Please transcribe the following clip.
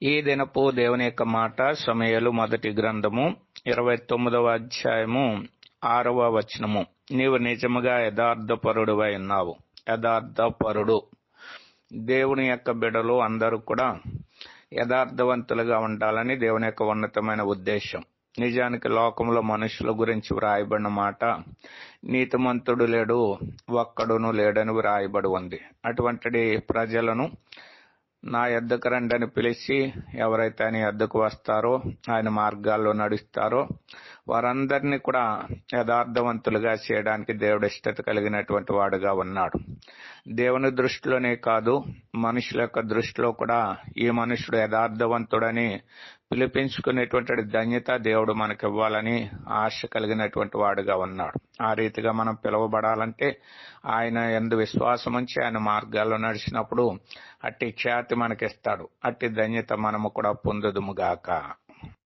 ఈ దినపు దేవుని యొక్క మాట సమూయేలు మొదటి గ్రంథము 29వ అధ్యాయము 6వ వచనము. నీవు నిజముగా యథార్థపరుడువై ఉన్నావు. యథార్థపరుడు. దేవుని యొక్క బిడ్డలు అందరూ కూడా యథార్థవంతులుగా ఉండాలని దేవుని యొక్క ఉన్నతమైన ఉద్దేశం. నిజానికి లోకంలో మనుషుల గురించి వ్రాయబడిన మాట, నీతిమంతుడు లేడు, ఒక్కడును లేడని వ్రాయబడి ఉంది. అటువంటి ప్రజలను నా యొద్దకు రండని పిలిచి, ఎవరైతే ఆయన యొద్దకు వస్తారో, ఆయన మార్గాల్లో నడుస్తారో వారందరినీ కూడా యథార్థవంతులుగా చేయడానికి దేవుడు ఇష్టత కలిగినటువంటి వాడుగా ఉన్నాడు. దేవుని దృష్టిలోనే కాదు, మనుషుల యొక్క దృష్టిలో కూడా ఈ మనుషుడు యథార్థవంతుడని పిలిపించుకునేటువంటి ధన్యత దేవుడు మనకి ఇవ్వాలని ఆశ కలిగినటువంటి వాడుగా ఉన్నాడు. ఆ రీతిగా మనం పిలువబడాలంటే ఆయన యందు విశ్వాసం ఉంచి ఆయన మార్గాల్లో నడిచినప్పుడు అట్టి ఖ్యాతి మనకిస్తాడు. అట్టి ధన్యత మనము కూడా పొందుదుముగాక.